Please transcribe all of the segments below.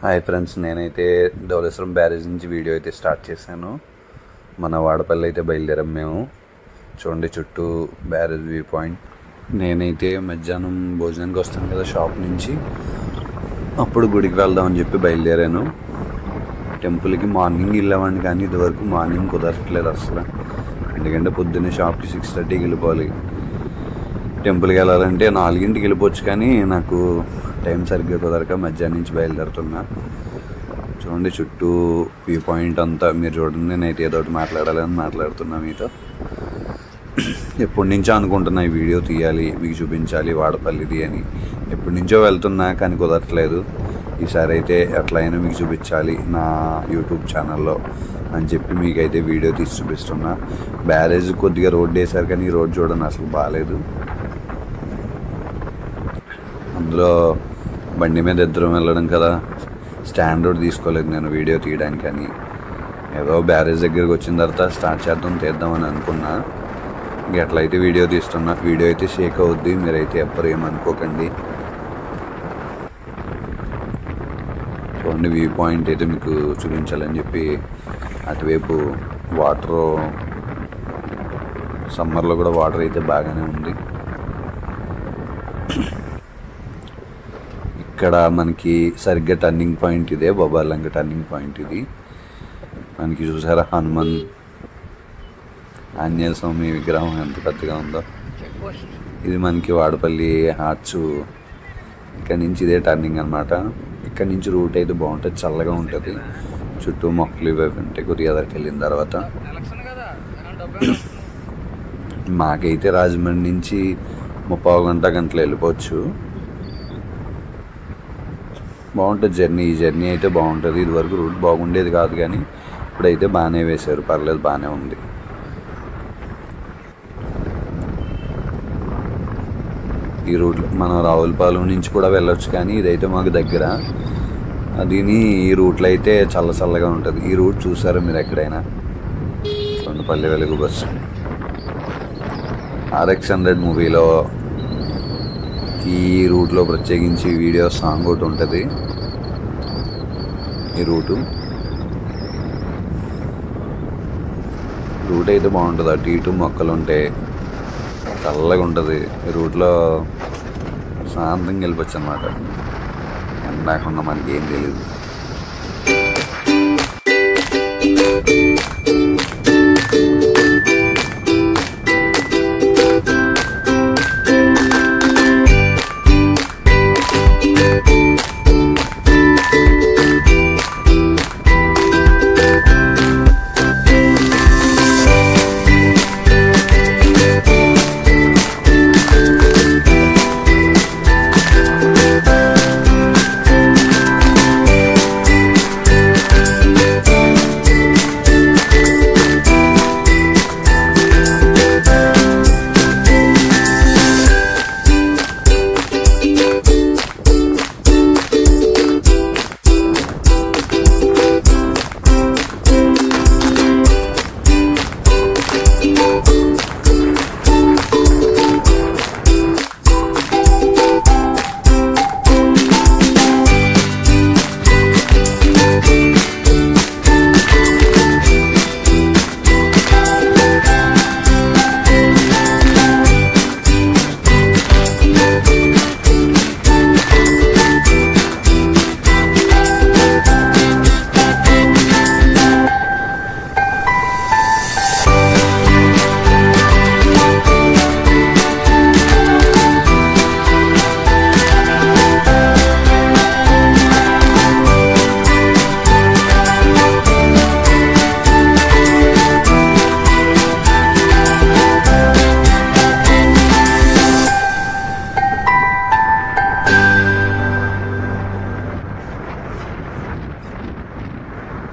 Hi friends, నేనైతే Dhavaleswaram barrage నుంచి video అయితే స్టార్ట్ చేశాను. మన వాడపల్లి అయితే బయలుదేరాం మేము. చూడండి చుట్టూ బ్యారేజ్ వ్యూ పాయింట్. నేనైతే మధ్యాహ్నం భోజనానికి వస్తాను కదా షాప్ నుంచి, అప్పుడు గుడికి వెళ్దామని చెప్పి బయలుదేరాను. టెంపుల్కి మార్నింగ్ వెళ్ళామండి, కానీ ఇదివరకు మార్నింగ్ కుదరట్లేదు అసలు. ఎందుకంటే పొద్దున్నే షాప్కి 6:30కి వెళ్ళిపోవాలి. టెంపుల్కి వెళ్ళాలంటే 4ంటికి వెళ్ళిపోవచ్చు, కానీ నాకు టైం సరిగ్గా కుదరక మధ్యాహ్నం నుంచి బయలుదేరుతున్నా. చూడండి చుట్టూ వ్యూ పాయింట్ అంతా మీరు చూడండి. నేనైతే ఏదో ఒకటి మాట్లాడాలని మాట్లాడుతున్నా మీతో. ఎప్పటి నుంచో అనుకుంటున్నా ఈ వీడియో తీయాలి, మీకు చూపించాలి వాడపల్లిది అని. ఎప్పటి నుంచో వెళ్తున్నా కానీ కుదరట్లేదు. ఈసారి అయితే ఎట్లయినా మీకు చూపించాలి నా యూట్యూబ్ ఛానల్లో అని చెప్పి మీకైతే వీడియో తీసి చూపిస్తున్నా. బ్యారేజ్ కొద్దిగా రోడ్ వేశారు, కానీ ఈ రోడ్ చూడండి అసలు బాగాలేదు. అందులో బండి మీద ఇద్దరం వెళ్ళడం కదా, స్టాండ్ రోడ్ తీసుకోలేదు నేను వీడియో తీయడానికి. కానీ ఏదో బ్యారేజ్ దగ్గరికి వచ్చిన తర్వాత స్టార్ట్ తీద్దామని అనుకున్నా. ఎట్లయితే వీడియో తీస్తున్నా. వీడియో అయితే షేక్ అవుద్ది, మీరైతే ఎవ్వరు ఏమనుకోకండి. చూడండి వ్యూ పాయింట్ అయితే మీకు చూపించాలని చెప్పి. అటువైపు వాటరు, సమ్మర్లో కూడా వాటర్ అయితే బాగానే ఉంది. ఇక్కడ మనకి సరిగ్గా టర్నింగ్ పాయింట్ ఇదే, బొబ్బాలంక టర్నింగ్ పాయింట్ ఇది. మనకి చూసారా హనుమాన్ ఆంజనేయ స్వామి విగ్రహం ఎంత పెద్దగా ఉందో. ఇది మనకి వాడపల్లి హార్ట్స్. ఇక్కడ నుంచి ఇదే టర్నింగ్ అనమాట. ఇక్కడ నుంచి రూట్ అయితే బాగుంటుంది, చల్లగా ఉంటుంది. చుట్టూ మొక్కలు ఇవి ఉంటాయి కొద్దిగా ఎదరికి వెళ్ళిన తర్వాత. మాకైతే రాజమండ్రి నుంచి 30 గంటలు వెళ్ళిపోవచ్చు. బాగుంటుంది జర్నీ. ఈ జర్నీ అయితే బాగుంటుంది. ఇదివరకు రూట్ బాగుండేది కాదు, కానీ ఇప్పుడైతే బాగానే వేశారు, పర్లేదు, బాగానే ఉంది. ఈ రూట్లో మనం రావులపాలెం నుంచి కూడా వెళ్ళొచ్చు, కానీ ఇదైతే మాకు దగ్గర. దీని ఈ రూట్లో అయితే చల్లగా ఉంటుంది. ఈ రూట్ చూసారా మీరు ఎక్కడైనా? కొండపల్లి వెలుగు బస్సు. RX100 మూవీలో ఈ రూట్లో ప్రత్యేకించి వీడియో సాంగ్ ఒకటి ఉంటుంది. ఈ రూట్ అయితే బాగుంటుంది. అటు ఇటు మొక్కలు ఉంటాయి, చల్లగా ఉంటుంది. ఈ రూట్లో శాంతంగా వెళ్ళిపోవచ్చు అన్నమాట. ఎండాకుండా మనకి ఏం తెలియదు.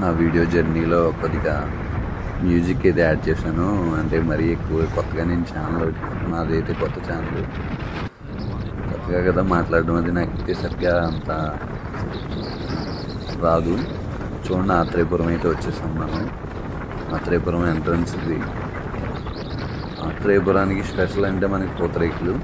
నా వీడియో జర్నీలో కొద్దిగా మ్యూజిక్ అయితే యాడ్ చేశాను. అంటే మరీ ఎక్కువ కొత్తగా నేను ఛానల్, నాదైతే కొత్త ఛానల్, కొత్తగా కదా మాట్లాడడం అది నాకైతే సరిగ్గా అంత రాదు. చూడండి ఆత్రేయపురం అయితే వచ్చేసాం మనం. ఆత్రేయపురం ఎంట్రన్స్ ఇది. ఆత్రేయపురానికి స్పెషల్ అంటే మనకి పూతరేకులు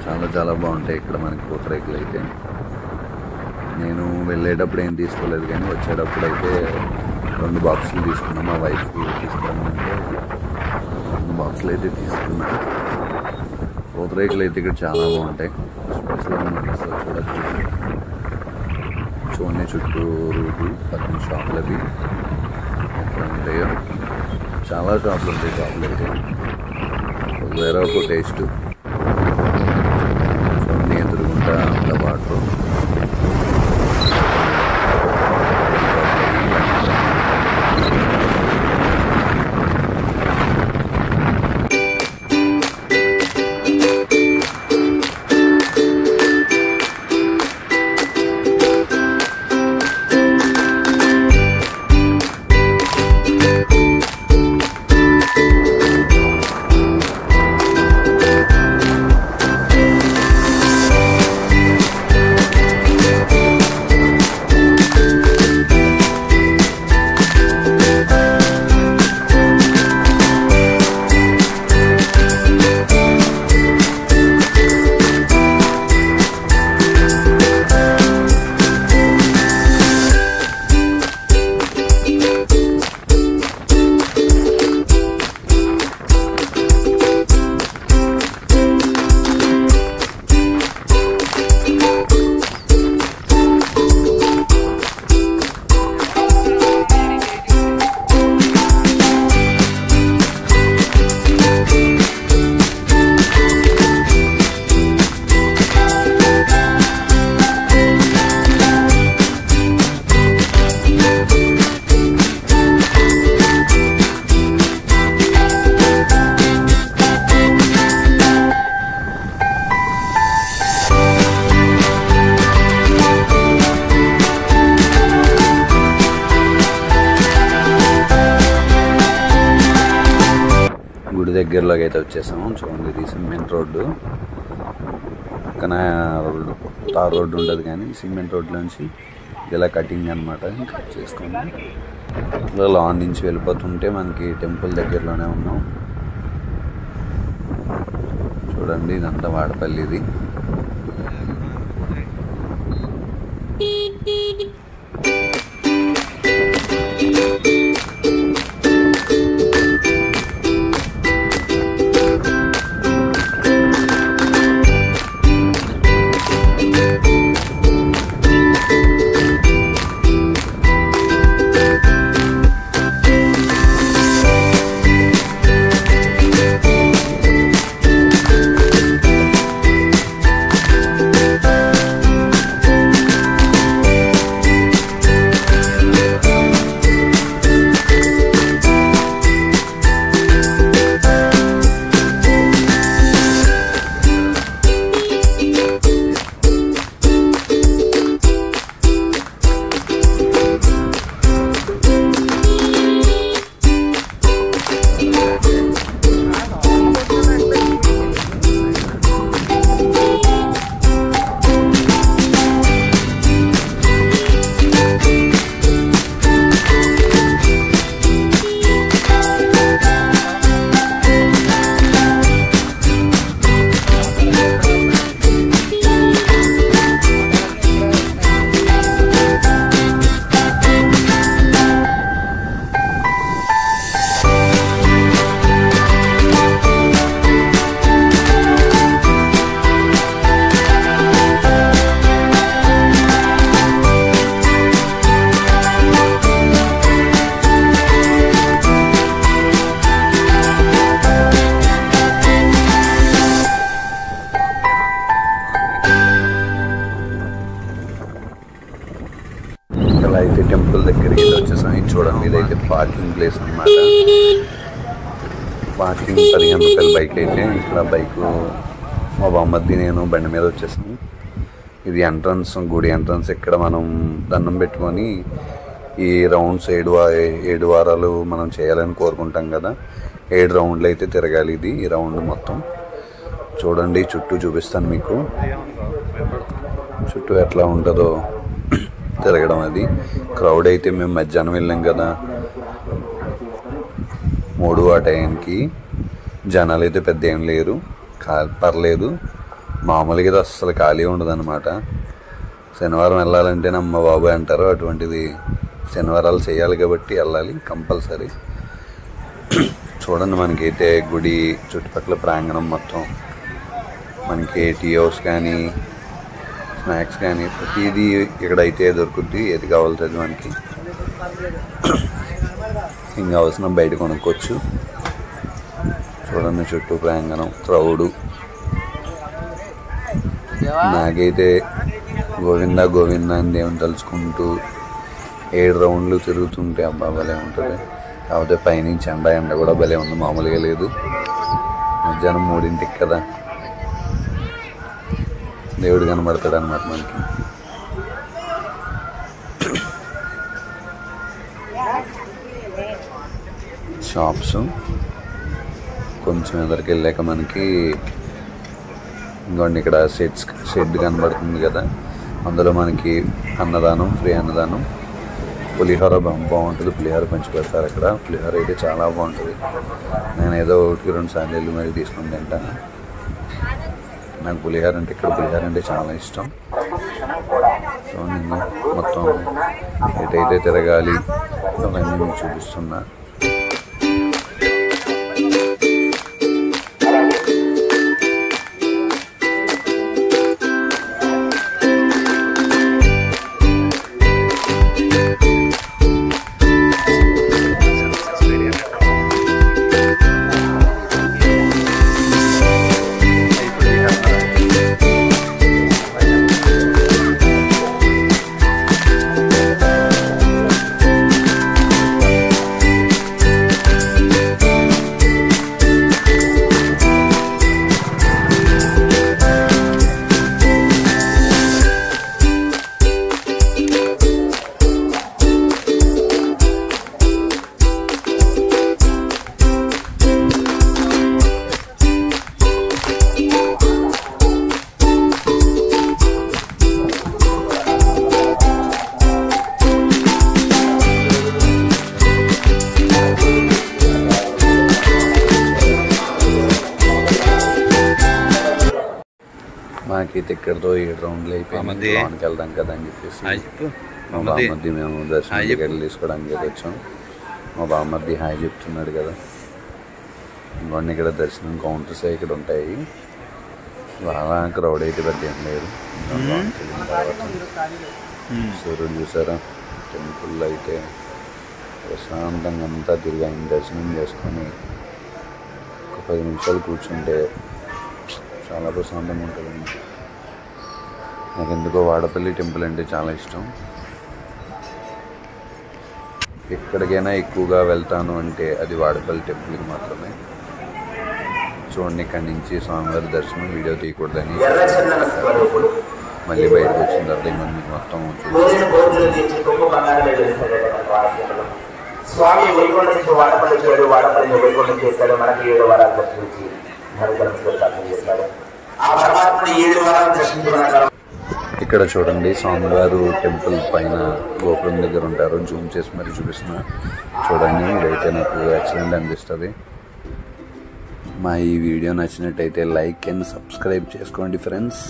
చాలా బాగుంటాయి ఇక్కడ మనకి పూతరేకులు అయితే. నేను వెళ్ళేటప్పుడు ఏం తీసుకోలేదు కానీ వచ్చేటప్పుడు అయితే 2 బాక్సులు తీసుకున్నాం. మా వైఫ్ తీసుకున్నామంటే 2 బాక్సులు అయితే తీసుకున్నాం. పూతరేకులు అయితే ఇక్కడ చాలా బాగుంటాయి. స్పెషల్ అన్నమాట. అసలు చూడండి చుట్టూరు పక్కన షాపులు అవి ఎక్కడ ఉంటాయో చాలా షాపులు ఉంటాయి. షాపులు అయితే వేరే ఒక టేస్ట్. చూడండి ఎదురుగుంటా అంత వాటర్. గుడి దగ్గరలోకి అయితే వచ్చేసాము. చూడండి ఇది సిమెంట్ రోడ్డు. పక్కన తార్ రోడ్డు ఉండదు కానీ సిమెంట్ రోడ్లోంచి ఇలా కటింగ్ అనమాట. కట్ చేసుకొని ఇలా లాన్ నుంచి వెళ్ళిపోతుంటే మనకి టెంపుల్ దగ్గరలోనే ఉన్నాం. చూడండి ఇదంతా వాడపల్లిది. ఇలా అయితే టెంపుల్ దగ్గరికి వచ్చేసాం. ఇది చూడండి ఇదైతే పార్కింగ్ ప్లేస్ అన్నమాట. పార్కింగ్ 15 రూపాయల బైక్ అయితే ఇక్కడ బైక్ మా బామ్మద్ది నేను బండి మీద వచ్చేసాము. ఇది ఎంట్రన్స్, గుడి ఎంట్రన్స్. ఇక్కడ మనం దండం పెట్టుకొని ఈ రౌండ్స్ 7 వారాలు మనం చేయాలని కోరుకుంటాం కదా. 7 రౌండ్లు అయితే తిరగాలి. ఇది ఈ రౌండ్ మొత్తం చూడండి. చుట్టూ చూపిస్తాను మీకు, చుట్టూ ఎట్లా ఉంటుందో తిరగడం. అది క్రౌడ్ అయితే మేము మధ్యాహ్నం వెళ్ళాం కదా, 3 ఆ టైంకి. జనాలు అయితే పెద్ద ఏం లేరు, పర్లేదు. మామూలుగా అస్సలు ఖాళీ ఉండదు అనమాట. శనివారం వెళ్ళాలంటే అమ్మ బాబాయ్ అంటారు, అటువంటిది శనివారాలు చేయాలి కాబట్టి వెళ్ళాలి కంపల్సరీ. చూడండి, మనకైతే గుడి చుట్టుపక్కల ప్రాంగణం మొత్తం మనకి టీ హౌస్ కానీ స్నాక్స్ కానీ ప్రతిదీ ఇక్కడైతే దొరుకుద్ది. ఏది కావాల్సింది మనకి ఇంకా అవసరం బయట కొనుక్కోవచ్చు. చూడండి చుట్టూ ప్రాంగణం క్రౌడు. నాకైతే గోవింద గోవింద అని దేవుని తలుచుకుంటూ 7 రౌండ్లు తిరుగుతుంటే అబ్బా భలే ఉంటుంది. కాకపోతే పైనుంచి ఎండ కూడా భలే ఉంది, మామూలుగా లేదు. మధ్యాహ్నం 3ంటికి కదా దేవుడు కనబడతాడు అన్నమాట మనకి. షాప్స్ కొంచెం ఎదరికి వెళ్ళాక మనకి ఇంకోండి ఇక్కడ షెడ్ కనబడుతుంది కదా, అందులో మనకి అన్నదానం, ఫ్రీ అన్నదానం. పులిహోర బాగుంటుంది, పులిహోర పంచి పెడతారు అక్కడ. పులిహోర అయితే చాలా బాగుంటుంది. నేను ఏదో 1-2 సార్లు వెళ్ళి మరి తీసుకుని తింటాను. నాకు పులిహోర అంటే ఇక్కడ పులిహోర అంటే చాలా ఇష్టం. సో నేను మొత్తం ఎటైతే తిరగాలి అవన్నీ మీకు చూపిస్తున్నా. మాకైతే ఇక్కడతో 7 రౌండ్లు అయిపోయింది. లోనికి వెళ్దాం కదా అని చెప్పేసి మా బామ్మర్ది మేము దర్శనం టికెట్లు తీసుకోవడానికి వచ్చాం. మా బామ్మర్ది హాయ్ చెప్తున్నాడు కదా. ఇంకొన్ని ఇక్కడ దర్శనం కౌంటర్స్ ఇక్కడ ఉంటాయి. బాగా క్రౌడ్ అయితే పెద్ద ఏం లేదు. సూర్యుడు చూసారా, టెంపుల్ అయితే ప్రశాంతంగా అంతా తిరిగి ఆయన దర్శనం చేసుకొని ఒక 10 నిమిషాలు కూర్చుంటే చాలా ప్రశాంతంగా ఉంటుందండి. నాకు ఎందుకో వాడపల్లి టెంపుల్ అంటే చాలా ఇష్టం. ఎక్కడికైనా ఎక్కువగా వెళ్తాను అంటే అది వాడపల్లి టెంపుల్కి మాత్రమే. చూడండి, ఇక్కడి నుంచి స్వామివారి దర్శనం వీడియో తీయకూడదని మళ్ళీ బయటకు వచ్చిన తర్వాత ఇవన్నీ మొత్తం స్వామి వైకుంఠ నుంచి వాడపల్లి చేయడు, వాడపల్లి వైకుంఠం చేస్తాడు. మనకి 7 వారాలు దర్శించి ఇక్కడ చూడండి స్వామివారు టెంపుల్ పైన గోపురం దగ్గర ఉంటారు. జూమ్ చేసి మరి చూపిస్తున్నా చూడండి. ఇదైతే నాకు ఎక్సలెంట్ అనిపిస్తుంది. మా ఈ వీడియో నచ్చినట్టయితే లైక్ అండ్ సబ్స్క్రైబ్ చేసుకోండి ఫ్రెండ్స్.